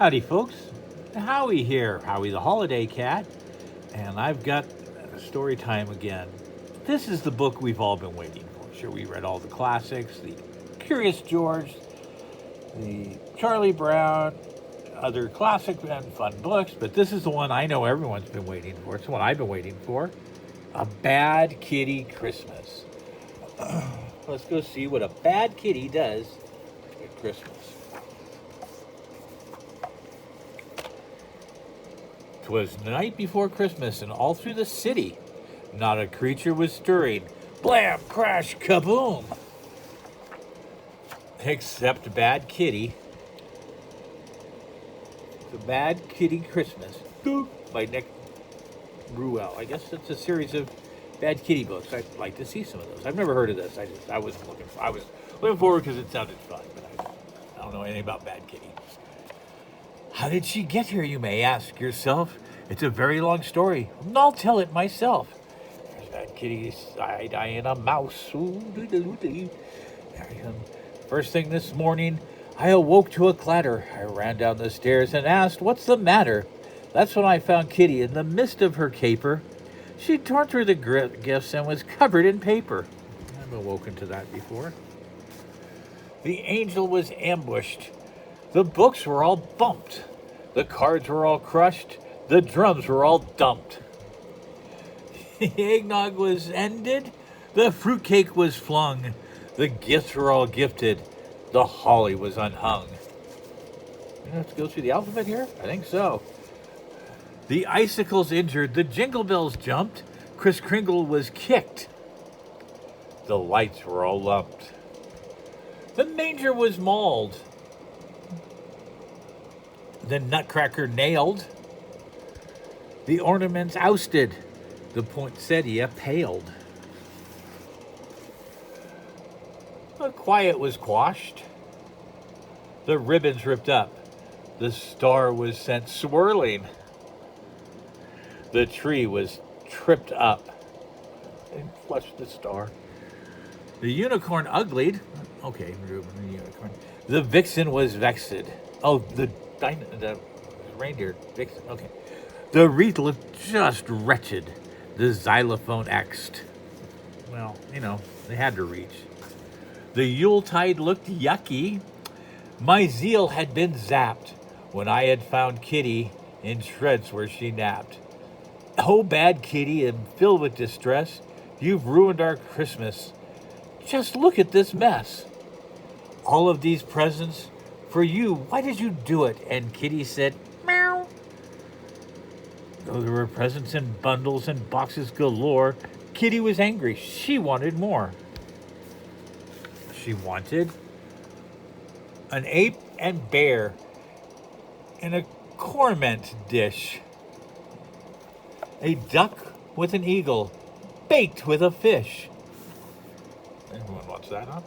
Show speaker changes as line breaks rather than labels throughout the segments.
Howdy, folks. Howie here, Howie the Holiday Cat, and I've got story time again. This is the book we've all been waiting for. Sure, we read all the classics, the Curious George, the Charlie Brown, other classic and fun books, but this is the one I know everyone's been waiting for. It's the one I've been waiting for. A Bad Kitty Christmas. Let's go see what a bad kitty does at Christmas. 'Twas night before Christmas, and all through the city, not a creature was stirring. Blam, crash, kaboom! Except Bad Kitty. The Bad Kitty Christmas by Nick Ruel. I guess it's a series of Bad Kitty books. I'd like to see some of those. I've never heard of this. I was looking forward because it sounded fun, but I don't know anything about Bad Kitty. How did she get here, you may ask yourself? It's a very long story, and I'll tell it myself. There's Bad Kitty side-eyeing a mouse. First thing this morning, I awoke to a clatter. I ran down the stairs and asked, "What's the matter?" That's when I found Kitty in the midst of her caper. She'd torn through the gifts and was covered in paper. I've awoken to that before. The angel was ambushed. The books were all bumped. The cards were all crushed. The drums were all dumped. The eggnog was ended. The fruitcake was flung. The gifts were all gifted. The holly was unhung. You have to go through the alphabet here? I think so. The icicles injured. The jingle bells jumped. Kris Kringle was kicked. The lights were all lumped. The manger was mauled. The nutcracker nailed. The ornaments ousted. The poinsettia paled. The quiet was quashed. The ribbons ripped up. The star was sent swirling. The tree was tripped up and flushed the star. The unicorn uglied. Okay, the unicorn. The vixen was vexed. Oh, the reindeer vixen. Okay. The wreath looked just wretched. The xylophone X'd. Well, they had to reach. The Yuletide looked yucky. My zeal had been zapped when I had found Kitty in shreds where she napped. Oh, Bad Kitty, I'm filled with distress. You've ruined our Christmas. Just look at this mess. All of these presents for you. Why did you do it? And Kitty said, meow. Though there were presents in bundles and boxes galore, Kitty was angry. She wanted more. She wanted an ape and bear in a cornmeal dish. A duck with an eagle, baked with a fish. Everyone wants that, huh?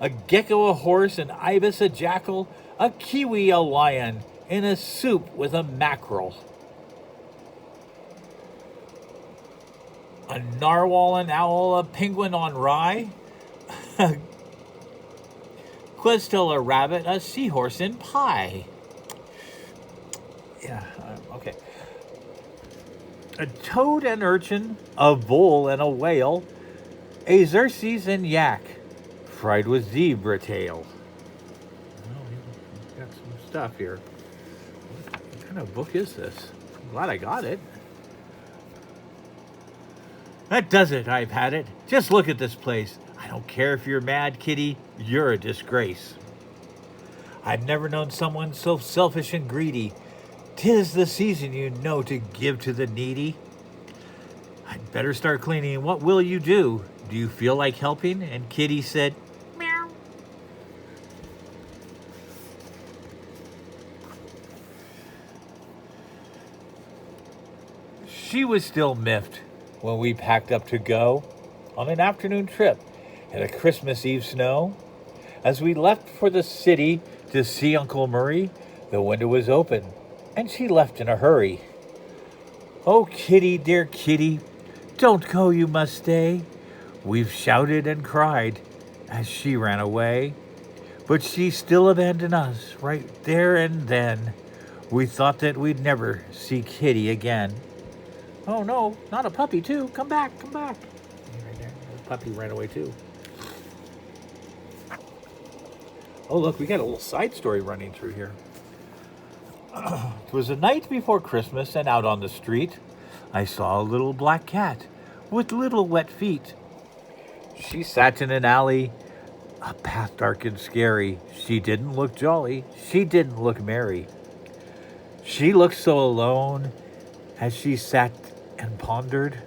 A gecko, a horse, an ibis, a jackal, a kiwi, a lion, in a soup with a mackerel. A narwhal, an owl, a penguin on rye, a quail, a rabbit, a seahorse in pie. Yeah, okay. A toad and urchin, a vole and a whale, a Xerxes and yak, fried with zebra tail. Well, we've got some stuff here. What kind of book is this? I'm glad I got it. That does it. I've had it. Just look at this place. I don't care if you're mad, Kitty. You're a disgrace. I've never known someone so selfish and greedy. 'Tis the season, to give to the needy. I'd better start cleaning. What will you do? Do you feel like helping? And Kitty said, meow. She was still miffed when we packed up to go on an afternoon trip in a Christmas Eve snow. As we left for the city to see Uncle Murray, the window was open, and she left in a hurry. Oh, Kitty, dear Kitty, don't go, you must stay. We've shouted and cried as she ran away, but she still abandoned us right there and then. We thought that we'd never see Kitty again. Oh no, not a puppy too. Come back, come back. Right there. The puppy ran away too. Oh look, we got a little side story running through here. It was the night before Christmas, and out on the street, I saw a little black cat with little wet feet. She sat in an alley, a path dark and scary. She didn't look jolly, she didn't look merry. She looked so alone as she sat and pondered,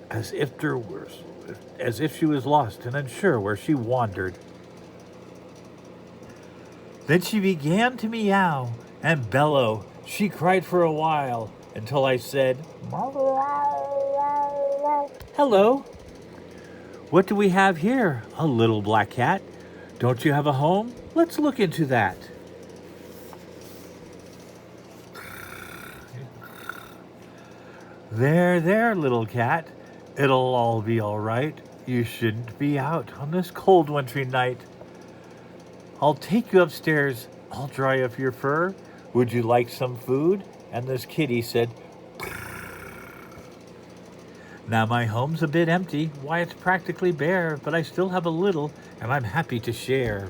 as if she was lost and unsure where she wandered. Then she began to meow and bellow. She cried for a while until I said, "Hello. What do we have here, a little black cat? Don't you have a home? Let's look into that." There, little cat. It'll all be all right. You shouldn't be out on this cold wintry night. I'll take you upstairs. I'll dry up your fur. Would you like some food? And this kitty said, "Now my home's a bit empty. Why, it's practically bare, but I still have a little, and I'm happy to share."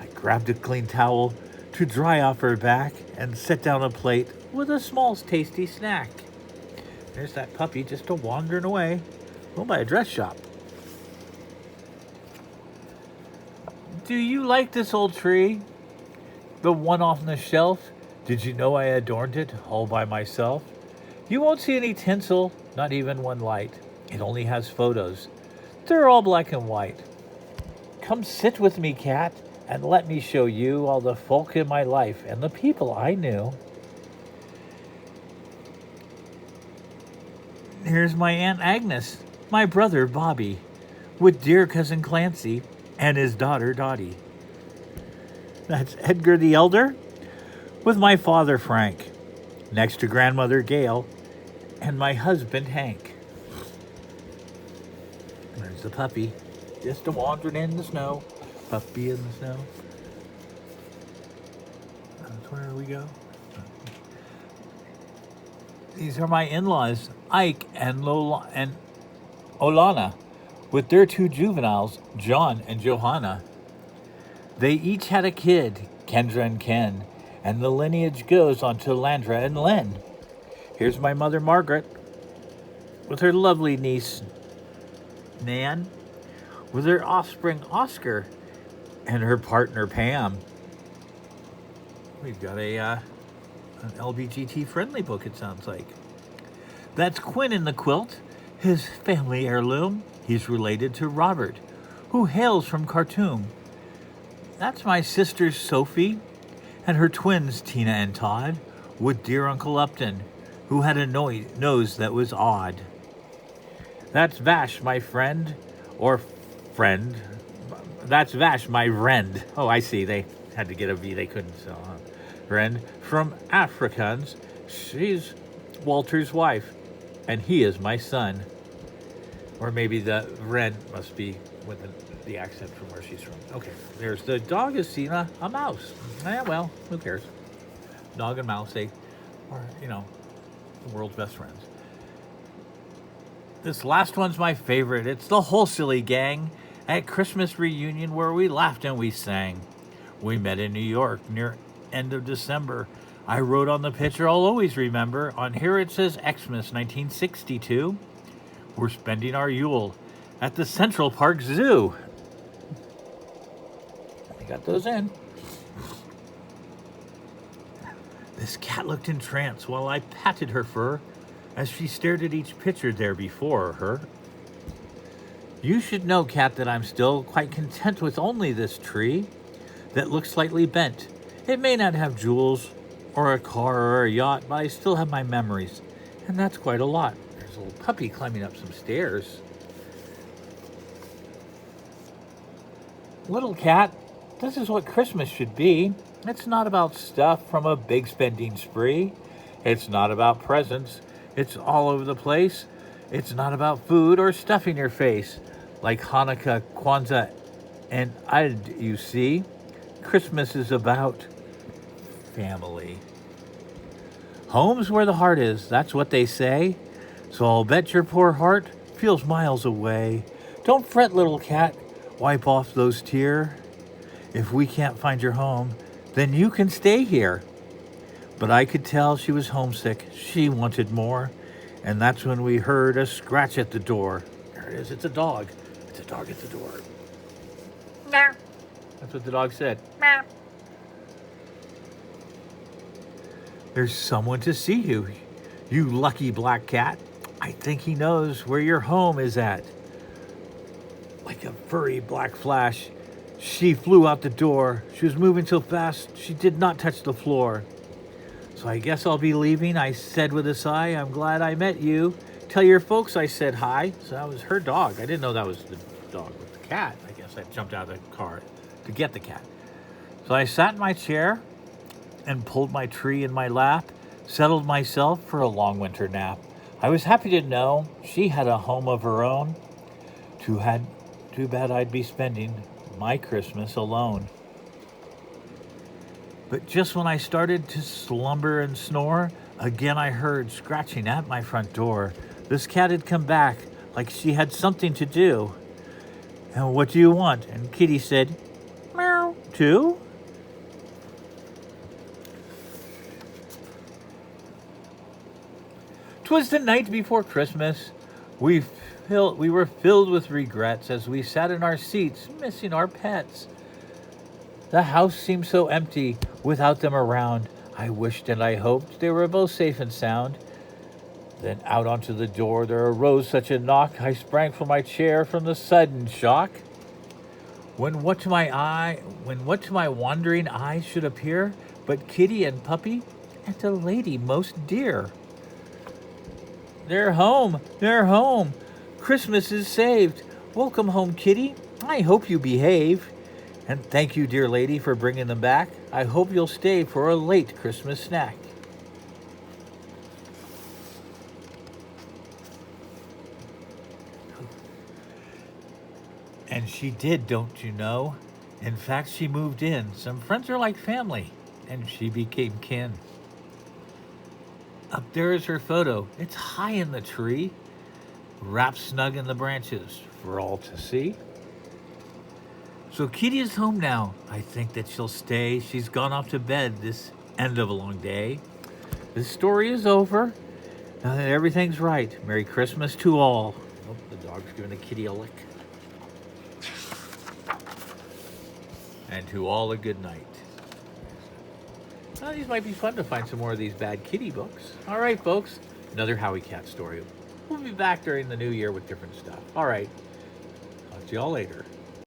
I grabbed a clean towel to dry off her back and set down a plate with a small tasty snack. There's that puppy just wandering away. Go by a dress shop. Do you like this old tree? The one off the shelf? Did you know I adorned it all by myself? You won't see any tinsel, not even one light. It only has photos. They're all black and white. Come sit with me, cat, and let me show you all the folk in my life and the people I knew. Here's my Aunt Agnes, my brother Bobby, with dear cousin Clancy and his daughter Dottie. That's Edgar the Elder, with my father Frank, next to grandmother Gail, and my husband Hank. There's the puppy, just wandering in the snow. Puppy in the snow. That's where we go. These are my in-laws, Ike and Lola and Olana, with their two juveniles, John and Johanna. They each had a kid, Kendra and Ken, and the lineage goes on to Landra and Len. Here's my mother, Margaret, with her lovely niece, Nan, with her offspring, Oscar, and her partner, Pam. We've got an LBGT-friendly book, it sounds like. That's Quinn in the quilt, his family heirloom. He's related to Robert, who hails from Khartoum. That's my sister, Sophie, and her twins, Tina and Todd, with dear Uncle Upton, who had a nose that was odd. That's Vash, my friend, or friend. That's Vash, my friend. Oh, I see. They had to get a V. They couldn't sell. Friend from Afrikaans. She's Walter's wife, and he is my son. Or maybe the Ren must be with the accent from where she's from. Okay, there's the dog has seen a mouse. Well, who cares? Dog and mouse, they are, the world's best friends. This last one's my favorite. It's the whole silly gang at Christmas reunion where we laughed and we sang. We met in New York near end of December. I wrote on the picture I'll always remember. On here it says Xmas 1962. We're spending our Yule at the Central Park Zoo. I got those in. This cat looked entranced while I patted her fur as she stared at each picture there before her. You should know, cat, that I'm still quite content with only this tree that looks slightly bent. It may not have jewels or a car or a yacht, but I still have my memories, and that's quite a lot. There's a little puppy climbing up some stairs. Little cat, this is what Christmas should be. It's not about stuff from a big spending spree. It's not about presents. It's all over the place. It's not about food or stuffing your face. Like Hanukkah, Kwanzaa, and Eid, you see. Christmas is about family. Home's where the heart is, that's what they say. So I'll bet your poor heart feels miles away. Don't fret, little cat, wipe off those tears. If we can't find your home, then you can stay here. But I could tell she was homesick, she wanted more. And that's when we heard a scratch at the door. There it is, it's a dog. It's a dog at the door. Meow. That's what the dog said. Meow. There's someone to see you, you lucky black cat. I think he knows where your home is at. Like a furry black flash, she flew out the door. She was moving so fast, she did not touch the floor. So I guess I'll be leaving, I said with a sigh. I'm glad I met you. Tell your folks I said hi. So that was her dog. I didn't know that was the dog with the cat. I guess I jumped out of the car to get the cat. So I sat in my chair and pulled my tree in my lap, settled myself for a long winter nap. I was happy to know she had a home of her own. Too bad I'd be spending my Christmas alone. But just when I started to slumber and snore, again I heard scratching at my front door. This cat had come back like she had something to do. And what do you want? And Kitty said, meow, too? 'Twas the night before Christmas. We were filled with regrets as we sat in our seats, missing our pets. The house seemed so empty without them around. I wished and I hoped they were both safe and sound. Then out onto the door there arose such a knock, I sprang from my chair from the sudden shock. When what to my wandering eyes should appear but Kitty and Puppy and a lady most dear. They're home, they're home. Christmas is saved. Welcome home, Kitty. I hope you behave. And thank you, dear lady, for bringing them back. I hope you'll stay for a late Christmas snack. And she did, don't you know? In fact, she moved in. Some friends are like family, and she became kin. Up there is her photo. It's high in the tree, wrapped snug in the branches for all to see. So Kitty is home now. I think that she'll stay. She's gone off to bed this end of a long day. This story is over. Now that everything's right. Merry Christmas to all. Oh, the dog's giving the kitty a lick. And to all a good night. Well, these might be fun to find some more of these bad kitty books. All right, folks. Another Howie Cat story. We'll be back during the new year with different stuff. All right. Talk to y'all later.